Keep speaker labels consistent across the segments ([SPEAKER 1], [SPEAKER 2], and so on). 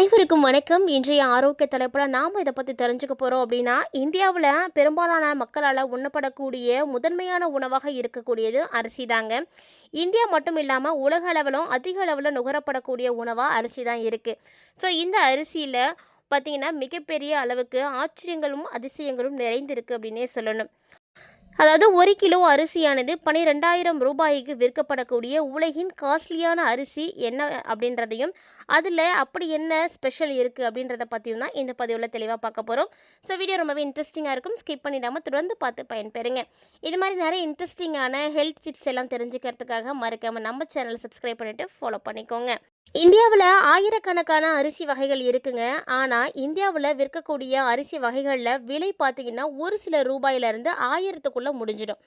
[SPEAKER 1] அனைவருக்கும் வணக்கம். இன்றைய ஆரோக்கிய தலைப்பில் நாம் இதை பற்றி தெரிஞ்சுக்க போகிறோம். அப்படின்னா, இந்தியாவில் பெரும்பாலான மக்களால் உண்ணப்படக்கூடிய முதன்மையான உணவாக இருக்கக்கூடியது அரிசி தாங்க. இந்தியா மட்டும் இல்லாமல் உலக அளவிலும் அதிக அளவில் நுகரப்படக்கூடிய உணவாக அரிசி தான் இருக்குது. ஸோ இந்த அரிசியில் பார்த்திங்கன்னா மிகப்பெரிய அளவுக்கு ஆச்சரியங்களும் அதிசயங்களும் நிறைந்திருக்கு அப்படின்னே சொல்லணும். அதாவது 1 கிலோ அரிசியானது 12,000 ரூபாய்க்கு விற்கப்படக்கூடிய உலகின் காஸ்ட்லியான அரிசி என்ன அப்படின்றதையும், அதில் அப்படி என்ன ஸ்பெஷல் இருக்குது அப்படின்றத பற்றியும் தான் இந்த பதிவில் தெளிவாக பார்க்க போகிறோம். ஸோ வீடியோ ரொம்பவே இன்ட்ரெஸ்டிங்காக இருக்கும். ஸ்கிப் பண்ணிடாமல் தொடர்ந்து பார்த்து பயன்பெறுங்க. இது மாதிரி நிறைய இன்ட்ரெஸ்டிங்கான ஹெல்த் டிப்ஸ் எல்லாம் தெரிஞ்சுக்கிறதுக்காக மறக்காமல் நம்ம சேனலை சப்ஸ்கிரைப் பண்ணிவிட்டு ஃபாலோ பண்ணிக்கோங்க. இந்தியாவில் ஆயிரக்கணக்கான அரிசி வகைகள் இருக்குங்க. ஆனால் இந்தியாவில் விற்கக்கூடிய அரிசி வகைகளில் விலை பார்த்திங்கன்னா ஒரு சில ரூபாயிலிருந்து 1000க்குள்ளே முடிஞ்சிடும்.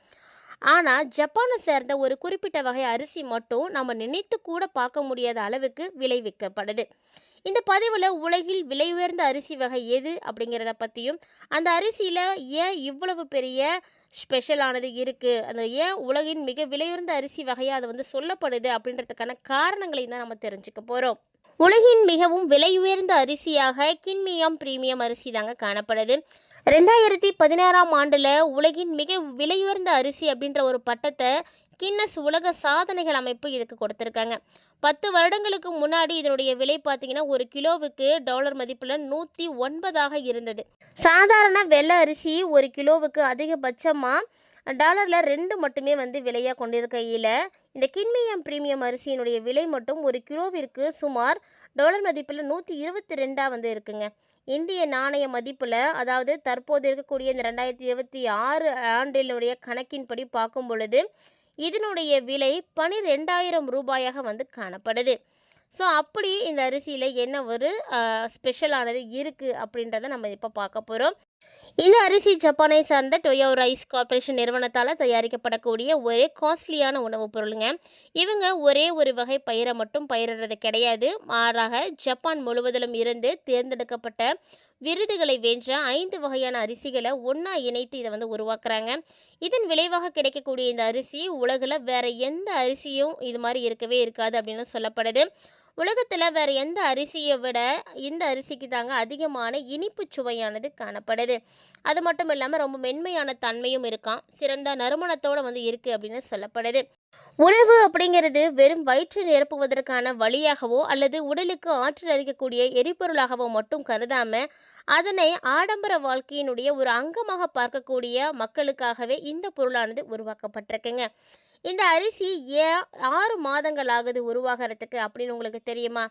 [SPEAKER 1] ஆனால் ஜப்பானை சேர்ந்த ஒரு குறிப்பிட்ட வகை அரிசி மட்டும் நம்ம நினைத்து கூட பார்க்க முடியாத அளவுக்கு விலை விற்கப்படுது. இந்த பதிவில் உலகில் விலை உயர்ந்த அரிசி வகை எது அப்படிங்கிறத பற்றியும், அந்த அரிசியில் ஏன் இவ்வளவு பெரிய ஸ்பெஷலானது இருக்குது, அந்த ஏன் உலகின் மிக விலையுயர்ந்த அரிசி வகையாக அது வந்து சொல்லப்படுது அப்படின்றதுக்கான காரணங்களையும் தான் நம்ம தெரிஞ்சுக்க போகிறோம். உலகின் மிகவும் விலை உயர்ந்த அரிசியாக கின்மியம் பிரீமியம் அரிசி தாங்க காணப்படுது. 2016ஆம் ஆண்டில் உலகின் மிக விலையுயர்ந்த அரிசி அப்படின்ற ஒரு பட்டத்தை கின்னஸ் உலக சாதனைகள் அமைப்பு இதுக்கு கொடுத்துருக்காங்க. 10 வருடங்களுக்கு முன்னாடி இதனுடைய விலை பார்த்தீங்கன்னா ஒரு கிலோவுக்கு டாலர் மதிப்பில் 109ஆக இருந்தது. சாதாரண வெள்ளை அரிசி ஒரு கிலோவுக்கு அதிகபட்சமாக டாலரில் 2 மட்டுமே வந்து விலையாக கொண்டிருக்கையில், இந்த கின்மியம் பிரீமியம் அரிசியினுடைய விலை மட்டும் ஒரு கிலோவிற்கு சுமார் டாலர் மதிப்பில் 122 வந்து இருக்குங்க. இந்திய நாணய மதிப்பில், அதாவது தற்போது இருக்கக்கூடிய இந்த 2026 ஆண்டினுடைய கணக்கின்படி பார்க்கும் பொழுது இதனுடைய விலை 12,000 ரூபாயாக வந்து காணப்படுது. ஸோ அப்படி இந்த அரிசியில் என்ன ஒரு ஸ்பெஷலானது இருக்குது அப்படின்றத நம்ம இப்போ பார்க்க போகிறோம். இந்த அரிசி ஜப்பானை சார்ந்த டொயோ ரைஸ் கார்ப்பரேஷன் நிறுவனத்தால் தயாரிக்கப்படக்கூடிய ஒரே காஸ்ட்லியான உணவுப் பொருளுங்க. இவங்க ஒரே ஒரு வகை பயிரை மட்டும் பயிரிடுறது கிடையாது. மாறாக ஜப்பான் முழுவதிலும் இருந்து தேர்ந்தெடுக்கப்பட்ட விருதுகளை வென்ற 5 வகையான அரிசிகளை ஒன்றா இணைத்து இதை வந்து உருவாக்குறாங்க. இதன் விளைவாக கிடைக்கக்கூடிய இந்த அரிசி உலகில் வேறு எந்த அரிசியும் இது மாதிரி இருக்கவே இருக்காது அப்படின்னு சொல்லப்படுது. உலகத்தில் வேறு எந்த அரிசியை விட இந்த அரிசிக்கு தாங்க அதிகமான இனிப்பு சுவையானது காணப்படுது. அது மட்டும் இல்லாமல் ரொம்ப மென்மையான தன்மையும் இருக்காம். சிறந்த நறுமணத்தோடு வந்து இருக்குது அப்படின்னு சொல்லப்படுது. உணவு அப்படிங்கிறது வெறும் வயிற்று நிரப்புவதற்கான வழியாகவோ அல்லது உடலுக்கு ஆற்றல் அளிக்கக்கூடிய எரிபொருளாகவோ மட்டும் கருதாமல், அதனை ஆடம்பர வாழ்க்கையினுடைய ஒரு அங்கமாக பார்க்கக்கூடிய மக்களுக்காகவே இந்த பொருளானது உருவாக்கப்பட்டிருக்குங்க. இந்த அரிசி ஏன் 6 மாதங்கள் ஆகுது உருவாகிறதுக்கு அப்படின்னு உங்களுக்கு தெரியுமா?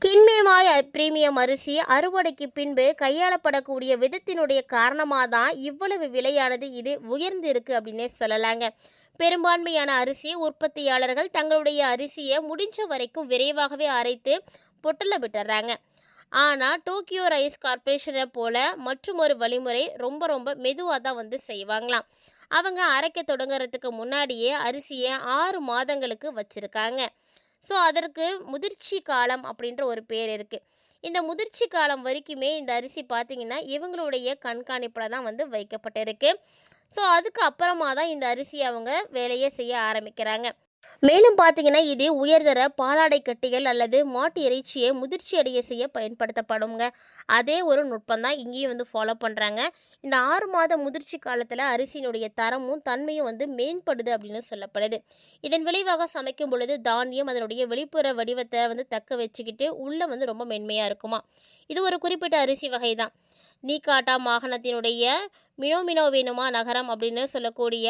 [SPEAKER 1] கின்மேமாய் பிரீமியம் அரிசி அறுவடைக்கு பின்பு கையாளப்படக்கூடிய விதத்தினுடைய காரணமாக தான் இவ்வளவு விலையானது இது உயர்ந்து இருக்குது அப்படின்னே சொல்லலாங்க. பெரும்பான்மையான அரிசி உற்பத்தியாளர்கள் தங்களுடைய அரிசியை முடிஞ்ச வரைக்கும் விரைவாகவே அரைத்து பொட்டலில் விட்டுறாங்க. ஆனால் டோக்கியோ ரைஸ் கார்ப்பரேஷனை போல மற்றும் ஒரு வழிமுறை ரொம்ப மெதுவாக தான் வந்து செய்வாங்களாம். அவங்க அரைக்க தொடங்குறதுக்கு முன்னாடியே அரிசியை 6 மாதங்களுக்கு வச்சுருக்காங்க. ஸோ அதற்கு முதிர்ச்சி காலம் அப்படின்ற ஒரு பேர் இருக்குது. இந்த முதிர்ச்சி காலம் வரைக்குமே இந்த அரிசி பார்த்திங்கன்னா இவங்களுடைய கண்காணிப்பில் தான் வந்து வைக்கப்பட்டிருக்கு. ஸோ அதுக்கு அப்புறமா தான் இந்த அரிசி அவங்க வேலையை செய்ய ஆரம்பிக்கிறாங்க. மேலும் பார்த்திங்கன்னா இது உயர்தர பாலாடை கட்டிகள் அல்லது மாட்டு இறைச்சியை முதிர்ச்சி அடைய செய்ய பயன்படுத்தப்படுங்க. அதே ஒரு நுட்பம் தான் இங்கேயும் வந்து ஃபாலோ பண்ணுறாங்க. இந்த 6 மாத முதிர்ச்சி காலத்தில் அரிசியினுடைய தரமும் தன்மையும் வந்து மேம்படுது அப்படின்னு சொல்லப்படுது. இதன் விளைவாக சமைக்கும் பொழுது தானியம் அதனுடைய வெளிப்புற வடிவத்தை வந்து தக்க வச்சுக்கிட்டு உள்ளே வந்து ரொம்ப மென்மையாக இருக்குமா. இது ஒரு குறிப்பிட்ட அரிசி வகை தான். நீகாட்டா மாகாணத்தினுடைய மினோமினோவேனுமா நகரம் அப்படின்னு சொல்லக்கூடிய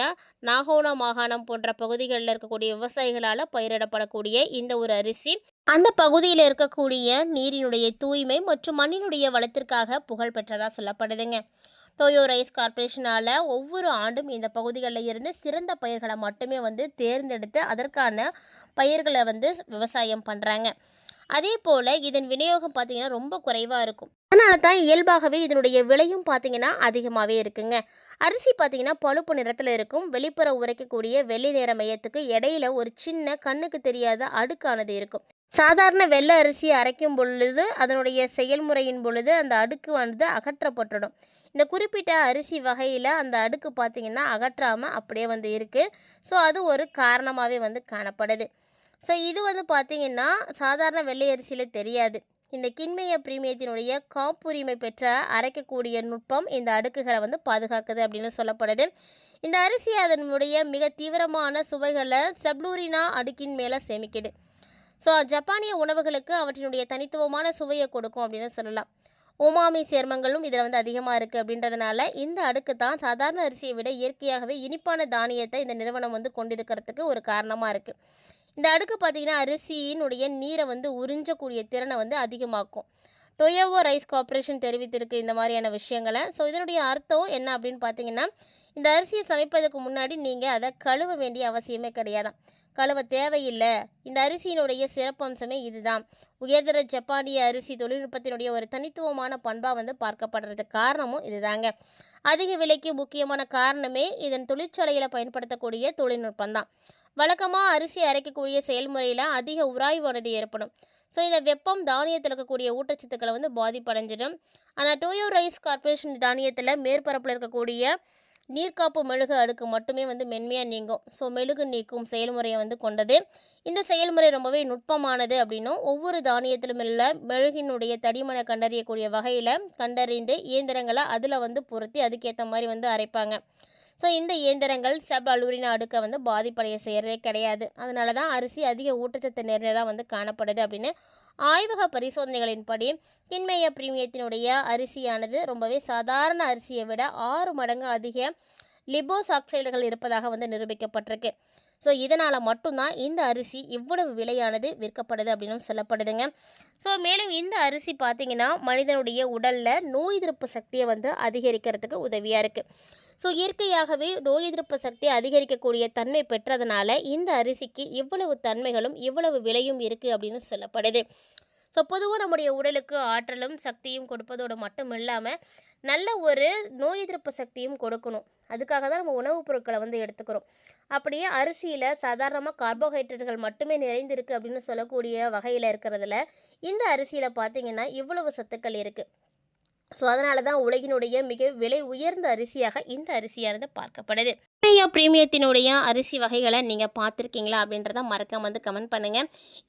[SPEAKER 1] நாகோனா மாகாணம் போன்ற பகுதிகளில் இருக்கக்கூடிய விவசாயிகளால் பயிரிடப்படக்கூடிய இந்த ஒரு அரிசி அந்த பகுதியில் இருக்கக்கூடிய நீரினுடைய தூய்மை மற்றும் மண்ணினுடைய வளத்திற்காக புகழ் பெற்றதாக சொல்லப்படுதுங்க. டோயோ ரைஸ் கார்ப்பரேஷனால் ஒவ்வொரு ஆண்டும் இந்த பகுதிகளில் இருந்து சிறந்த பயிர்களை மட்டுமே வந்து தேர்ந்தெடுத்து அதற்கான பயிர்களை வந்து விவசாயம் பண்ணுறாங்க. அதே போல் இதன் விநியோகம் பார்த்திங்கன்னா ரொம்ப குறைவாக இருக்கும். அதனால தான் இயல்பாகவே இதனுடைய விலையும் பார்த்திங்கன்னா அதிகமாகவே இருக்குங்க. அரிசி பார்த்திங்கன்னா பழுப்பு நிறத்தில் இருக்கும். வெளிப்புற உரைக்கக்கூடிய வெள்ளை நிற மையத்துக்கு இடையில ஒரு சின்ன கண்ணுக்கு தெரியாத அடுக்கானது இருக்கும். சாதாரண வெள்ளை அரிசி அரைக்கும் பொழுது அதனுடைய செயல்முறையின் பொழுது அந்த அடுக்கு வந்து அகற்றப்பட்டுடும். இந்த குறிப்பிட்ட அரிசி வகையில் அந்த அடுக்கு பார்த்திங்கன்னா அகற்றாமல் அப்படியே வந்து இருக்குது. ஸோ அது ஒரு காரணமாகவே வந்து காணப்படுது. ஸோ இது வந்து பார்த்திங்கன்னா சாதாரண வெள்ளை அரிசியில் தெரியாது. இந்த கிண்மைய பிரீமியத்தினுடைய காப்புரிமை பெற்ற அரைக்கக்கூடிய நுட்பம் இந்த அடுக்குகளை வந்து பாதுகாக்குது அப்படின்னு சொல்லப்படுது. இந்த அரிசி அதனுடைய மிக தீவிரமான சுவைகளை சப்ளூரினா அடுக்கின் மேலே சேமிக்குது. ஸோ ஜப்பானிய உணவுகளுக்கு அவற்றினுடைய தனித்துவமான சுவையை கொடுக்கும் அப்படின்னு சொல்லலாம். உமாமி சேர்மங்களும் இதில் வந்து அதிகமாக இருக்குது அப்படின்றதுனால இந்த அடுக்கு தான் சாதாரண அரிசியை விட இயற்கையாகவே இனிப்பான தானியத்தை இந்த நிறுவனம் வந்து கொண்டிருக்கிறதுக்கு ஒரு காரணமாக இருக்குது. இந்த அடுக்கு பார்த்திங்கன்னா அரிசியினுடைய நீரை வந்து உறிஞ்சக்கூடிய திறனை வந்து அதிகமாக்கும். டொயோவோ ரைஸ் கார்ப்பரேஷன் தெரிவித்திருக்கு இந்த மாதிரியான விஷயங்களை. ஸோ இதனுடைய அர்த்தம் என்ன அப்படின்னு பார்த்தீங்கன்னா, இந்த அரிசியை சமைப்பதற்கு முன்னாடி நீங்கள் அதை கழுவ வேண்டிய அவசியமே கிடையாதான், கழுவ தேவையில்லை. இந்த அரிசியினுடைய சிறப்பம்சமே இதுதான். உயர்தர ஜப்பானிய அரிசி தொழில்நுட்பத்தினுடைய ஒரு தனித்துவமான பண்பாக வந்து பார்க்கப்படுறதுக்கு காரணமும் இதுதாங்க. அதிக விலைக்கு முக்கியமான காரணமே இதன் தொழிற்சாலையில் பயன்படுத்தக்கூடிய தொழில்நுட்பம் தான். வழக்கமாக அரிசி அரைக்கக்கூடிய செயல்முறையில் அதிக உராய்வானது ஏற்படும். ஸோ இந்த வெப்பம் தானியத்தில் இருக்கக்கூடிய ஊட்டச்சத்துக்களை வந்து பாதிப்படைஞ்சிடும். ஆனால் டோயோ ரைஸ் கார்ப்பரேஷன் தானியத்தில் மேற்பரப்பில் இருக்கக்கூடிய நீர்க்காப்பு மெழுகு அடுக்கு மட்டுமே வந்து மென்மையாக நீங்கும். ஸோ மெழுகு நீக்கும் செயல்முறையை வந்து கொண்டது. இந்த செயல்முறை ரொம்பவே நுட்பமானது அப்படின்னும், ஒவ்வொரு தானியத்திலும் உள்ள மெழுகினுடைய தடிமனை கண்டறியக்கூடிய வகையில் கண்டறிந்து இயந்திரங்களை அதில் வந்து பொருத்தி அதுக்கேற்ற மாதிரி வந்து அரைப்பாங்க. ஸோ இந்த இயந்திரங்கள் சப் அலூரின அடுக்கை வந்து பாதிப்படைய செய்கிறதே கிடையாது. அதனால தான் அரிசி அதிக ஊட்டச்சத்து நிறைந்ததாக வந்து காணப்படுது அப்படின்னு ஆய்வக பரிசோதனைகளின்படி கிண்மைய பிரீமியத்தினுடைய அரிசியானது ரொம்பவே சாதாரண அரிசியை விட 6 மடங்கு அதிக லிபோசாக்சைடுகள் இருப்பதாக வந்து நிரூபிக்கப்பட்டிருக்கு. ஸோ இதனால் மட்டும்தான் இந்த அரிசி இவ்வளவு விலையானது விற்கப்படுது அப்படின்னு சொல்லப்படுதுங்க. ஸோ மேலும் இந்த அரிசி பார்த்திங்கன்னா மனிதனுடைய உடலில் நோய் எதிர்ப்பு சக்தியை வந்து அதிகரிக்கிறதுக்கு உதவியாக இருக்குது. ஸோ இயற்கையாகவே நோய் எதிர்ப்பு சக்தியை அதிகரிக்கக்கூடிய தன்மை பெற்றதுனால இந்த அரிசிக்கு இவ்வளவு தன்மைகளும் இவ்வளவு விலையும் இருக்குது அப்படின்னு சொல்லப்படுது. ஸோ பொதுவாக நம்முடைய உடலுக்கு ஆற்றலும் சக்தியும் கொடுப்பதோடு மட்டும் இல்லாமல் நல்ல ஒரு நோய் எதிர்ப்பு சக்தியும் கொடுக்கணும். அதுக்காக தான் நம்ம உணவுப் பொருட்களை வந்து எடுத்துக்கிறோம். அப்படியே அரிசியில் சாதாரணமாக கார்போஹைட்ரேட்டுகள் மட்டுமே நிறைந்திருக்கு அப்படின்னு சொல்லக்கூடிய வகையில் இருக்கிறதுல இந்த அரிசியில் பார்த்திங்கன்னா இவ்வளவு சத்துக்கள் இருக்குது. ஸோ அதனால தான் உலகினுடைய மிக விலை உயர்ந்த அரிசியாக இந்த அரிசியானது பார்க்கப்படுது. பிரீமியத்தினுடைய அரிசி வகைகளை நீங்கள் பார்த்துருக்கீங்களா அப்படின்றத மறக்காம வந்து கமெண்ட் பண்ணுங்கள்.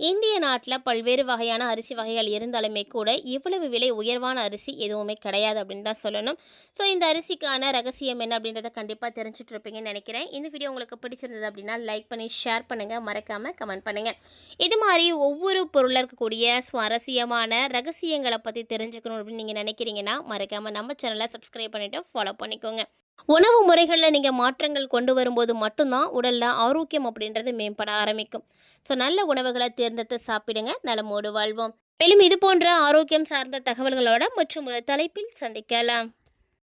[SPEAKER 1] இந்திய நாட்டில் பல்வேறு வகையான அரிசி வகைகள் இருந்தாலுமே கூட இவ்வளவு விலை உயர்வான அரிசி எதுவுமே கிடையாது அப்படின்னு தான் சொல்லணும். ஸோ இந்த அரிசிக்கான ரகசியம் என்ன அப்படின்றத கண்டிப்பாக தெரிஞ்சுட்டு இருப்பீங்கன்னு நினைக்கிறேன். இந்த வீடியோ உங்களுக்கு பிடிச்சிருந்தது அப்படின்னா லைக் பண்ணி ஷேர் பண்ணுங்கள், மறக்காமல் கமெண்ட் பண்ணுங்கள். இது மாதிரி ஒவ்வொரு பொருளில் இருக்கக்கூடிய சுவாரஸ்யமான ரகசியங்களை பற்றி தெரிஞ்சுக்கணும் அப்படின்னு நீங்கள் நினைக்கிறீங்கன்னா மறக்காமல் நம்ம சேனலை சப்ஸ்கிரைப் பண்ணிவிட்டு ஃபாலோ பண்ணிக்கோங்க. உணவு முறைகளில் நீங்கள் மாற்றங்கள் கொண்டு வரும்போது மட்டும்தான் உடலில் ஆரோக்கியம் அப்படின்றது மேம்பட ஆரம்பிக்கும். ஸோ நல்ல உணவுகளை தேர்ந்தெடுத்து சாப்பிடுங்க, நலமோடு வாழ்வோம். மேலும் இது போன்ற ஆரோக்கியம் சார்ந்த தகவல்களோட மற்றும் தலைப்பில் சந்திக்கலாம்.